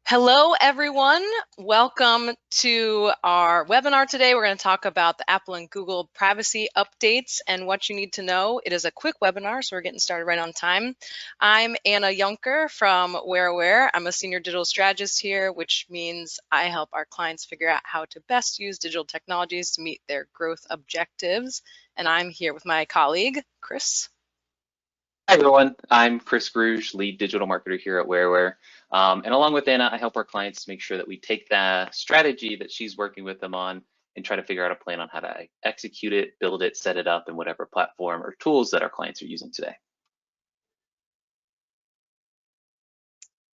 Hello, everyone. Welcome to our webinar today. We're going to talk about the Apple and Google privacy updates and what you need to know. It is a quick webinar, so we're getting started right on time. I'm Anna Yunker from Whereoware. I'm a senior digital strategist here, which means I help our clients figure out how to best use digital technologies to meet their growth objectives. And I'm here with my colleague, Chris. Hi everyone, I'm Chris Grouge, lead digital marketer here at WhereAware. And along with Anna, I help our clients make sure that we take the strategy that she's working with them on and try to figure out a plan on how to execute it, build it, set it up in whatever platform or tools that our clients are using today.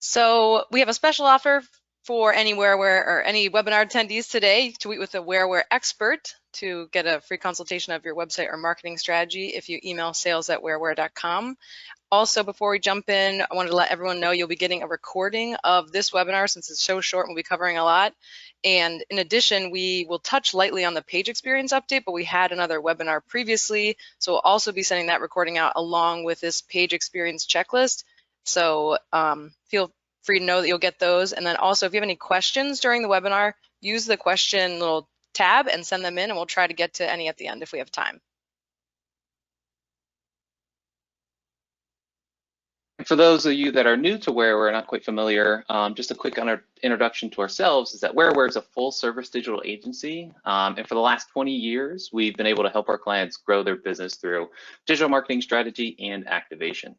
So we have a special offer for any Whereaware or any webinar attendees today to meet with a Whereaware expert to get a free consultation of your website or marketing strategy if you email sales@whereaware.com. Also, before we jump in, I wanted to let everyone know you'll be getting a recording of this webinar since it's so short and we'll be covering a lot. And in addition, we will touch lightly on the page experience update, but we had another webinar previously. So we'll also be sending that recording out along with this page experience checklist. So feel free to know that you'll get those. And then also, if you have any questions during the webinar, use the question little tab and send them in, and we'll try to get to any at the end if we have time. For those of you that are new to WhereAware, not quite familiar, just a quick introduction to ourselves is that WhereAware is a full service digital agency. And for the last 20 years, we've been able to help our clients grow their business through digital marketing strategy and activation.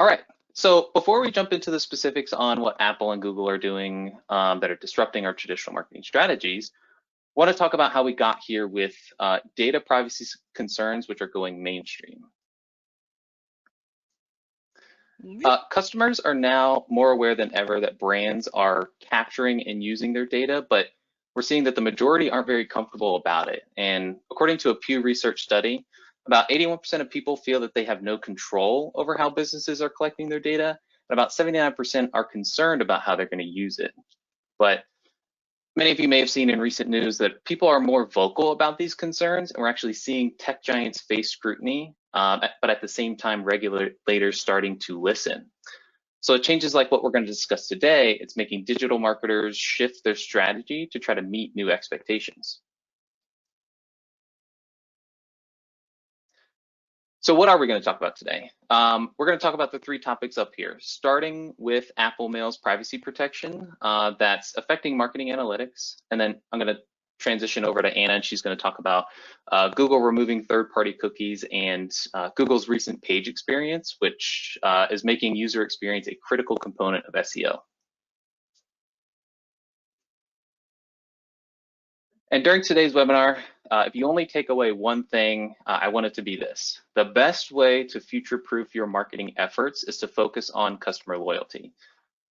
All right, so before we jump into the specifics on what Apple and Google are doing that are disrupting our traditional marketing strategies, I want to talk about how we got here with data privacy concerns, which are going mainstream. Customers are now more aware than ever that brands are capturing and using their data, but we're seeing that the majority aren't very comfortable about it. And according to a Pew Research study, about 81% of people feel that they have no control over how businesses are collecting their data, and about 79% are concerned about how they're going to use it. But many of you may have seen in recent news that people are more vocal about these concerns, and we're actually seeing tech giants face scrutiny, but at the same time, regulators starting to listen. So changes like what we're going to discuss today, it's making digital marketers shift their strategy to try to meet new expectations. So what are we going to talk about today? We're going to talk about the three topics up here, starting with Apple Mail's privacy protection that's affecting marketing analytics. And then I'm going to transition over to Anna, and she's going to talk about Google removing third-party cookies and Google's recent page experience, which is making user experience a critical component of SEO. And during today's webinar, if you only take away one thing, I want it to be this. The best way to future-proof your marketing efforts is to focus on customer loyalty.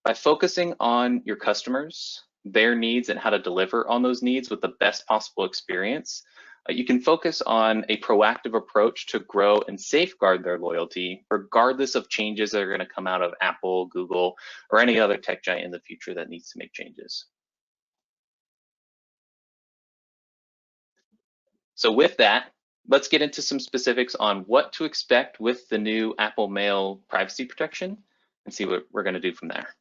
By focusing on your customers, their needs, and how to deliver on those needs with the best possible experience, you can focus on a proactive approach to grow and safeguard their loyalty, regardless of changes that are going to come out of Apple, Google, or any other tech giant in the future that needs to make changes. So with that, let's get into some specifics on what to expect with the new Apple Mail privacy protection and see what we're going to do from there.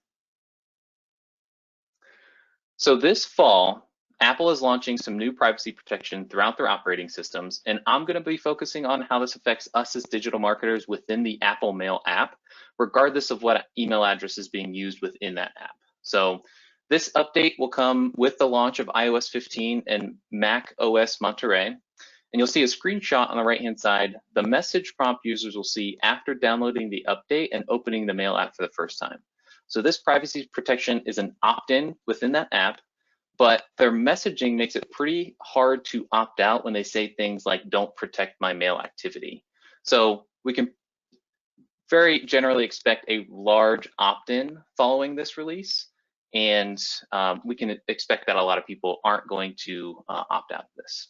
So this fall, Apple is launching some new privacy protection throughout their operating systems, and I'm going to be focusing on how this affects us as digital marketers within the Apple Mail app, regardless of what email address is being used within that app. So this update will come with the launch of iOS 15 and Mac OS Monterey. And you'll see a screenshot on the right-hand side, the message prompt users will see after downloading the update and opening the Mail app for the first time. So this privacy protection is an opt-in within that app, but their messaging makes it pretty hard to opt out when they say things like, don't protect my mail activity. So we can very generally expect a large opt-in following this release. And we can expect that a lot of people aren't going to opt out of this.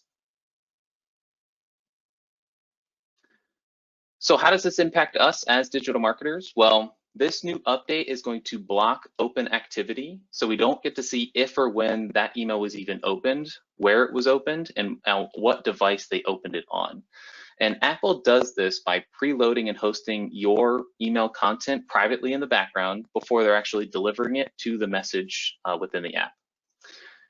So how does this impact us as digital marketers? Well, this new update is going to block open activity. So we don't get to see if or when that email was even opened, where it was opened, and what device they opened it on. And Apple does this by preloading and hosting your email content privately in the background before they're actually delivering it to the message within the app.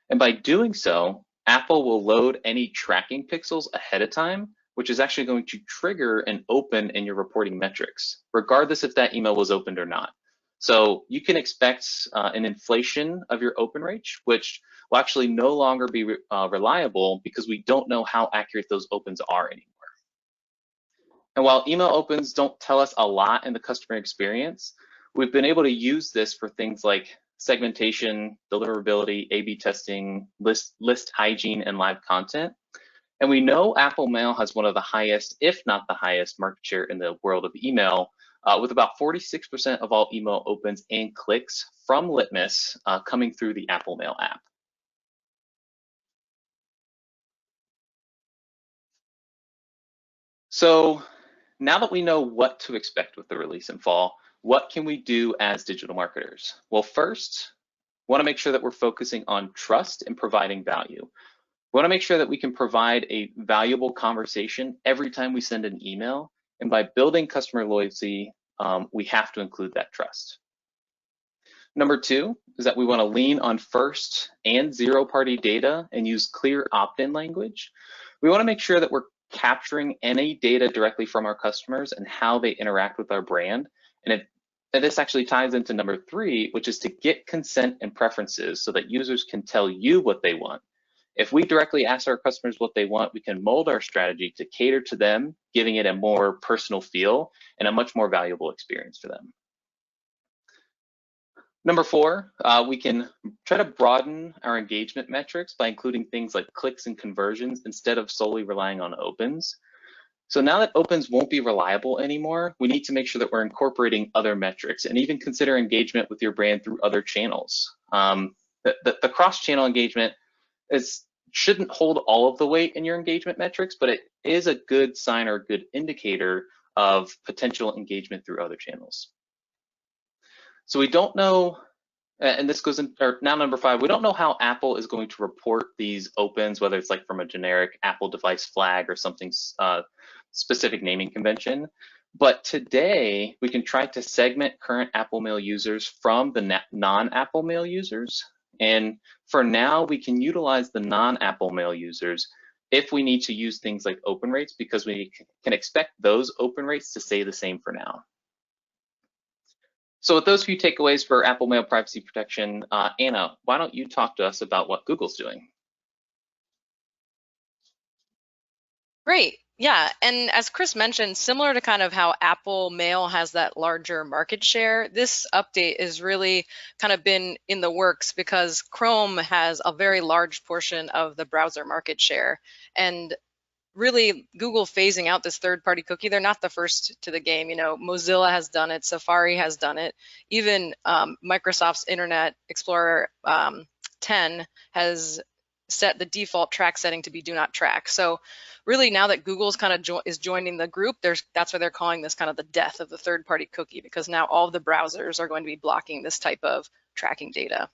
And by doing so, Apple will load any tracking pixels ahead of time, which is actually going to trigger an open in your reporting metrics, regardless if that email was opened or not. So you can expect an inflation of your open rate, which will actually no longer be reliable because we don't know how accurate those opens are anymore. And while email opens don't tell us a lot in the customer experience, we've been able to use this for things like segmentation, deliverability, A/B testing, list hygiene, and live content. And we know Apple Mail has one of the highest, if not the highest, market share in the world of email, with about 46% of all email opens and clicks from Litmus coming through the Apple Mail app. So now that we know what to expect with the release in fall, what can we do as digital marketers? Well, first, we want to make sure that we're focusing on trust and providing value. We want to make sure that we can provide a valuable conversation every time we send an email. And by building customer loyalty, we have to include that trust. Number two is that we want to lean on first and zero-party data and use clear opt-in language. We want to make sure that we're capturing any data directly from our customers and how they interact with our brand. And this actually ties into number three, which is to get consent and preferences so that users can tell you what they want. If we directly ask our customers what they want, we can mold our strategy to cater to them, giving it a more personal feel and a much more valuable experience for them. Number four, we can try to broaden our engagement metrics by including things like clicks and conversions instead of solely relying on opens. So now that opens won't be reliable anymore, we need to make sure that we're incorporating other metrics and even consider engagement with your brand through other channels. The cross-channel engagement shouldn't hold all of the weight in your engagement metrics, but it is a good sign or a good indicator of potential engagement through other channels. So we don't know, and this goes in, or now number five, we don't know how Apple is going to report these opens, whether it's like from a generic Apple device flag or something specific naming convention. But today we can try to segment current Apple Mail users from the non-Apple Mail users. And for now, we can utilize the non-Apple Mail users if we need to use things like open rates, because we can expect those open rates to stay the same for now. So with those few takeaways for Apple Mail privacy protection, Anna, why don't you talk to us about what Google's doing? Great. Yeah, and as Chris mentioned, similar to kind of how Apple Mail has that larger market share, this update is really kind of been in the works because Chrome has a very large portion of the browser market share. And really, Google phasing out this third-party cookie, they're not the first to the game. You know, Mozilla has done it, Safari has done it, even Microsoft's Internet Explorer 10 has set the default track setting to be do not track. So really now that Google's kind of is joining the group, that's why they're calling this kind of the death of the third-party cookie, because now all of the browsers are going to be blocking this type of tracking data.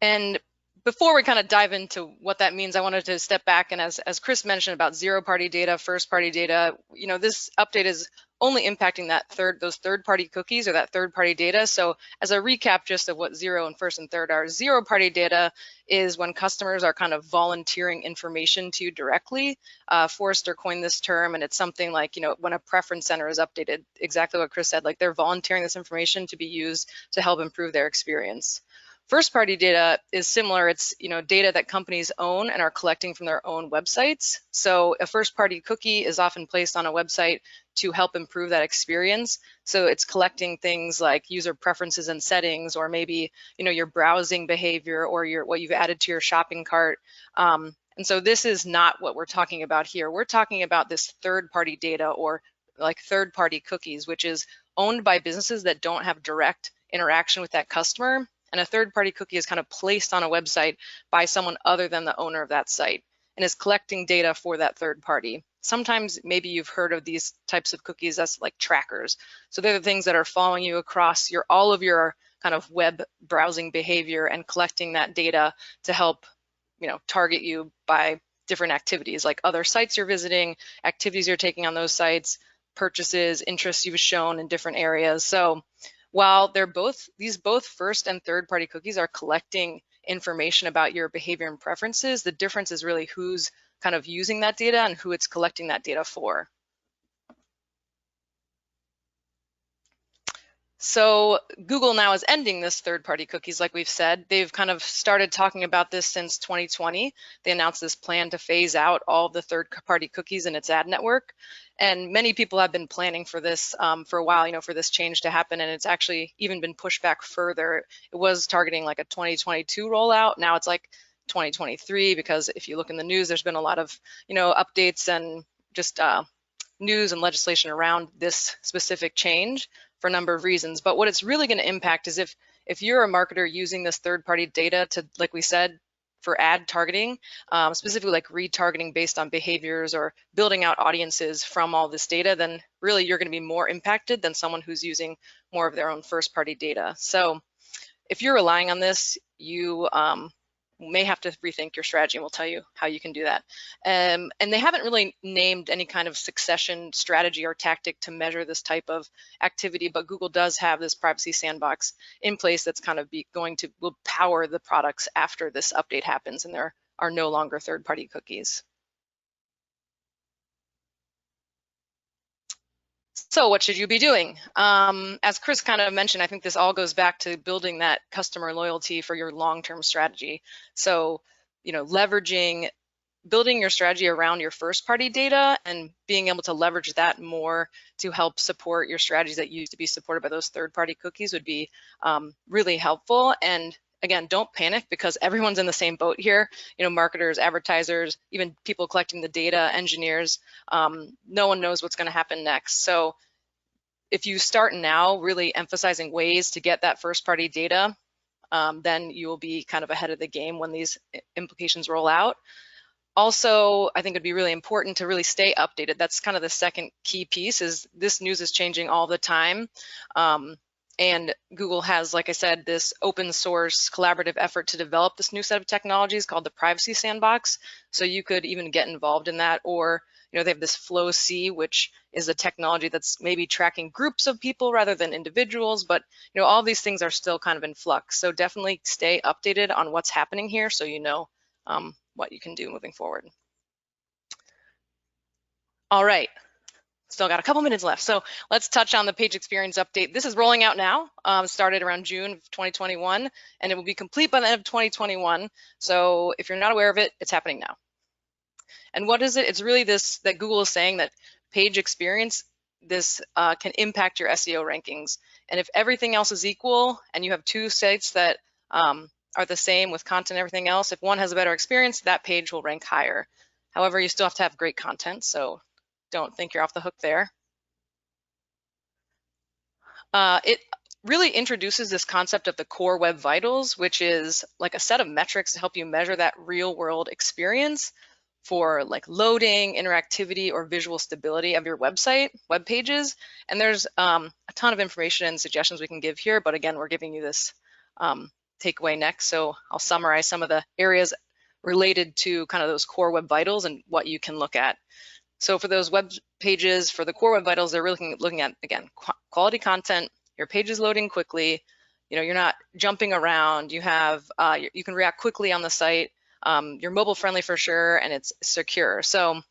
And before we kind of dive into what that means, I wanted to step back and as Chris mentioned about zero-party data, first-party data, you know, this update is only impacting those third-party cookies or that third-party data. So as a recap just of what zero and first and third are, zero-party data is when customers are kind of volunteering information to you directly. Forrester coined this term, and it's something like, you know, when a preference center is updated, exactly what Chris said, like they're volunteering this information to be used to help improve their experience. First-party data is similar. It's, you know, data that companies own and are collecting from their own websites. So a first-party cookie is often placed on a website to help improve that experience. So it's collecting things like user preferences and settings, or maybe, you know, your browsing behavior or what you've added to your shopping cart. And so this is not what we're talking about here. We're talking about this third-party data, or like third-party cookies, which is owned by businesses that don't have direct interaction with that customer. And a third-party cookie is kind of placed on a website by someone other than the owner of that site and is collecting data for that third party. Sometimes maybe you've heard of these types of cookies as like trackers. So they're the things that are following you across all of your kind of web browsing behavior and collecting that data to help target you by different activities, like other sites you're visiting, activities you're taking on those sites, purchases, interests you've shown in different areas. So while these both first and third party cookies are collecting information about your behavior and preferences, the difference is really who's kind of using that data and who it's collecting that data for. So Google now is ending this third-party cookies, like we've said. They've kind of started talking about this since 2020. They announced this plan to phase out all the third-party cookies in its ad network. And many people have been planning for this for a while, for this change to happen. And it's actually even been pushed back further. It was targeting like a 2022 rollout. Now it's like 2023, because if you look in the news, there's been a lot of, updates and just news and legislation around this specific change for a number of reasons. But what it's really going to impact is if you're a marketer using this third-party data to, like we said, for ad targeting, specifically like retargeting based on behaviors or building out audiences from all this data, then really you're going to be more impacted than someone who's using more of their own first-party data. So if you're relying on this, you may have to rethink your strategy, and we'll tell you how you can do that. And they haven't really named any kind of succession strategy or tactic to measure this type of activity, but Google does have this privacy sandbox in place that's kind of will power the products after this update happens and there are no longer third-party cookies. So what should you be doing? As Chris kind of mentioned, I think this all goes back to building that customer loyalty for your long-term strategy. So, building your strategy around your first-party data and being able to leverage that more to help support your strategies that used to be supported by those third-party cookies would be really helpful. And again, don't panic, because everyone's in the same boat here. Marketers, advertisers, even people collecting the data, engineers, no one knows what's going to happen next. So if you start now really emphasizing ways to get that first-party data, then you will be kind of ahead of the game when these implications roll out. Also, I think it'd be really important to really stay updated. That's kind of the second key piece, is this news is changing all the time. And Google has, like I said, this open source collaborative effort to develop this new set of technologies called the Privacy Sandbox. So you could even get involved in that, or they have this Flow C, which is a technology that's maybe tracking groups of people rather than individuals. But all these things are still kind of in flux. So definitely stay updated on what's happening here, so you know what you can do moving forward. All right. Still got a couple minutes left. So let's touch on the page experience update. This is rolling out now, started around June of 2021, and it will be complete by the end of 2021. So if you're not aware of it, it's happening now. And what is it? It's really this, that Google is saying that page experience, this can impact your SEO rankings. And if everything else is equal and you have two sites that are the same with content and everything else, if one has a better experience, that page will rank higher. However, you still have to have great content, so don't think you're off the hook there. It really introduces this concept of the core web vitals, which is like a set of metrics to help you measure that real world experience for like loading, interactivity, or visual stability of your website, web pages. And there's a ton of information and suggestions we can give here, but again, we're giving you this takeaway next. So I'll summarize some of the areas related to kind of those core web vitals and what you can look at. So for those web pages, for the core web vitals, they're really looking at, again, quality content, your page is loading quickly, you're not jumping around, you can react quickly on the site, you're mobile friendly for sure, and it's secure. So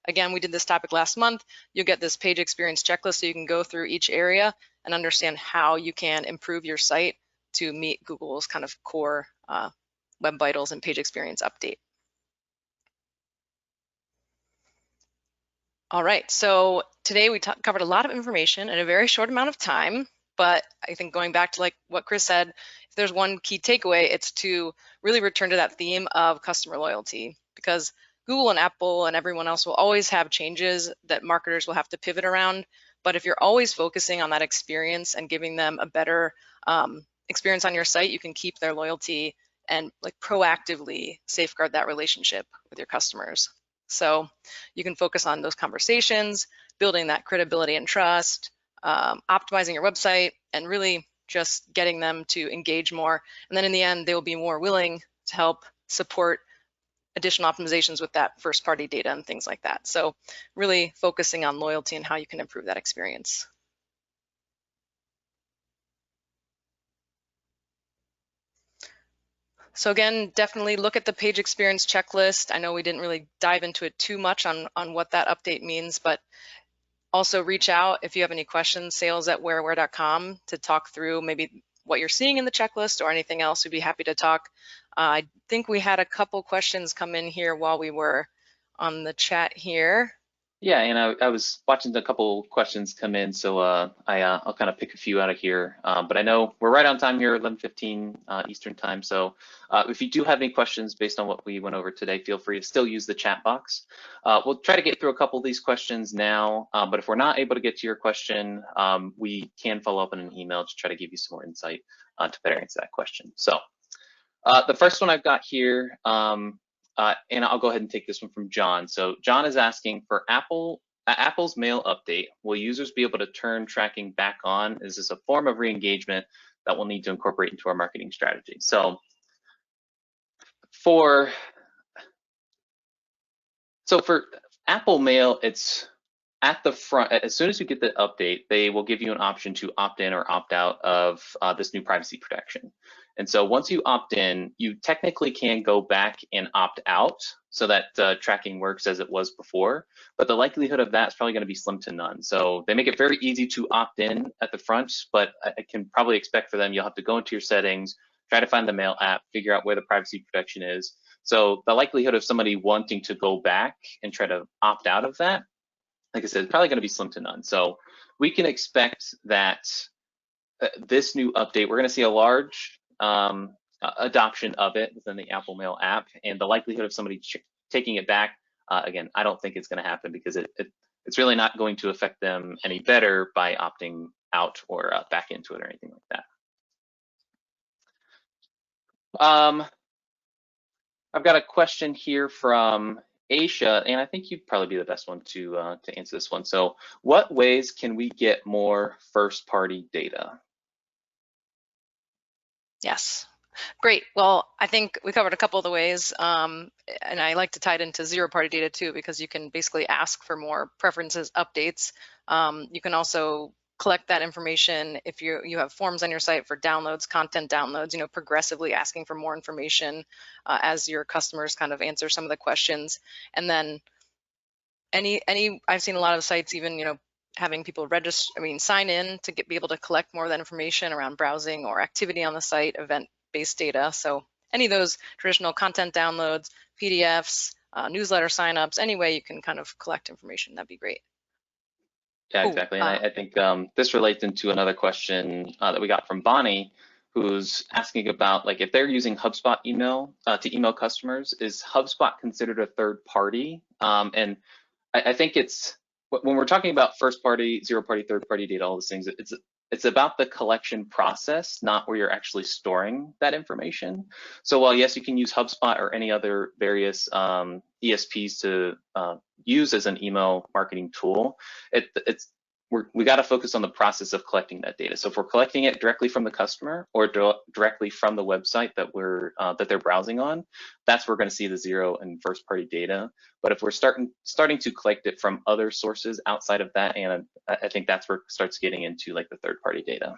again, we did this topic last month. You'll get this page experience checklist so you can go through each area and understand how you can improve your site to meet Google's kind of core web vitals and page experience update. All right, so today we covered a lot of information in a very short amount of time, but I think going back to like what Chris said, if there's one key takeaway, it's to really return to that theme of customer loyalty, because Google and Apple and everyone else will always have changes that marketers will have to pivot around. But if you're always focusing on that experience and giving them a better experience on your site, you can keep their loyalty and like proactively safeguard that relationship with your customers. So you can focus on those conversations, building that credibility and trust, optimizing your website, and really just getting them to engage more. And then in the end, they will be more willing to help support additional optimizations with that first party data and things like that. So really focusing on loyalty and how you can improve that experience. So again, definitely look at the page experience checklist. I know we didn't really dive into it too much on what that update means, but also reach out if you have any questions, sales@whereaware.com, to talk through maybe what you're seeing in the checklist or anything else. We'd be happy to talk. I think we had a couple questions come in here while we were on the chat here. Yeah, and I was watching a couple questions come in, so I'll kind of pick a few out of here. But I know we're right on time here, 11:15 Eastern time. So if you do have any questions based on what we went over today, feel free to still use the chat box. We'll try to get through a couple of these questions now, but if we're not able to get to your question, we can follow up in an email to try to give you some more insight to better answer that question. So the first one I've got here, and I'll go ahead and take this one from John. So John is asking, for Apple's mail update, will users be able to turn tracking back on? Is this a form of re-engagement that we'll need to incorporate into our marketing strategy? So for Apple Mail, it's at the front. As soon as you get the update, they will give you an option to opt in or opt out of this new privacy protection. And so once you opt in, you technically can go back and opt out so that tracking works as it was before, but the likelihood of that is probably going to be slim to none. So they make it very easy to opt in at the front, but I can probably expect for them, you'll have to go into your settings, try to find the Mail app, figure out where the privacy protection is. So the likelihood of somebody wanting to go back and try to opt out of that, like I said, it's probably going to be slim to none. So we can expect that this new update, we're going to see a large adoption of it within the Apple Mail app, and the likelihood of somebody taking it back, again, I don't think it's going to happen, because it's really not going to affect them any better by opting out or back into it or anything like that. I've got a question here from Aisha, and I think you'd probably be the best one to answer this one. So what ways can we get more first-party data? Yes, great. Well, I think we covered a couple of the ways, and I like to tie it into zero-party data too, because you can basically ask for more preferences updates. You can also collect that information if you have forms on your site for downloads, content downloads, progressively asking for more information as your customers kind of answer some of the questions. And then I've seen a lot of sites even, having people sign in to be able to collect more of that information around browsing or activity on the site, event-based data. So any of those traditional content downloads, PDFs, newsletter signups, any way you can kind of collect information, that'd be great. Yeah, exactly. And I think this relates into another question that we got from Bonnie, who's asking about, like, if they're using HubSpot email to email customers, is HubSpot considered a third party? And I think it's, when we're talking about first party, zero party, third party data, all those things, it's about the collection process, not where you're actually storing that information. So while yes, you can use HubSpot or any other various ESPs to use as an email marketing tool, we got to focus on the process of collecting that data. So if we're collecting it directly from the customer or directly from the website that they're browsing on, that's where we're going to see the zero and first party data. But if we're starting to collect it from other sources outside of that, and I think that's where it starts getting into like the third party data.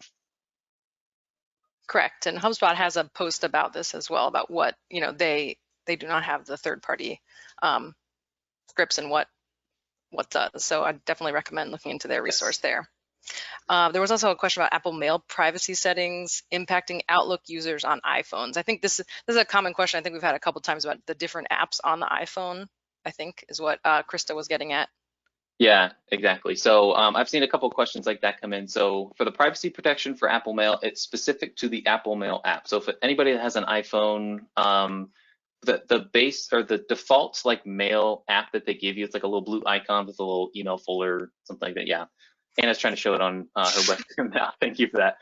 Correct. And HubSpot has a post about this as well, about what, they do not have the third party scripts and what does. So I definitely recommend looking into their resource there. There was also a question about Apple Mail privacy settings impacting Outlook users on iPhones. I think this is a common question. I think we've had a couple times about the different apps on the iPhone, I think is what Krista was getting at. Yeah, exactly. So I've seen a couple of questions like that come in. So for the privacy protection for Apple Mail, it's specific to the Apple Mail app. So if anybody that has an iPhone, the base or the default like mail app that they give you, it's like a little blue icon with a little email folder, something like that. Yeah, Anna's trying to show it on her webcam now. Thank you for that.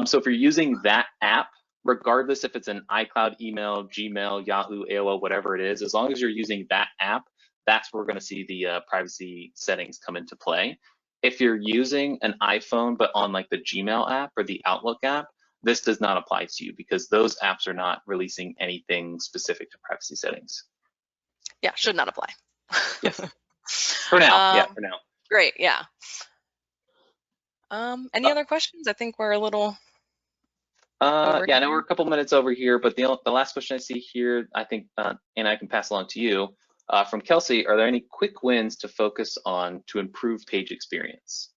So if you're using that app, regardless if it's an iCloud email, Gmail, Yahoo, AOL, whatever it is, as long as you're using that app, that's where we're going to see the privacy settings come into play. If you're using an iPhone but on like the Gmail app or the Outlook app, this does not apply to you because those apps are not releasing anything specific to privacy settings. Yeah, should not apply. Yes. For now. Yeah, for now. Great. Yeah. Any other questions? I think we're a little over Yeah, I know we're here. a couple minutes over here, but the last question I see here, I think, and I can pass along to you, from Kelsey, are there any quick wins to focus on to improve page experience?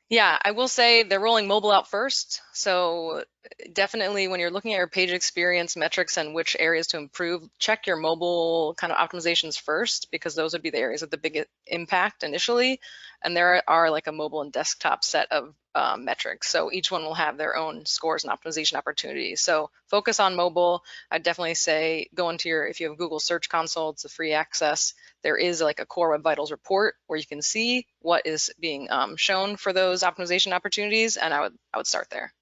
Yeah, I will say they're rolling mobile out first. So definitely when you're looking at your page experience metrics and which areas to improve, check your mobile kind of optimizations first, because those would be the areas with the biggest impact initially. And there are like a mobile and desktop set of metrics. So each one will have their own scores and optimization opportunities. So focus on mobile. I'd definitely say go into your, if you have Google Search Console, it's a free access. There is like a Core Web Vitals report where you can see what is being shown for those optimization opportunities, and I would start there.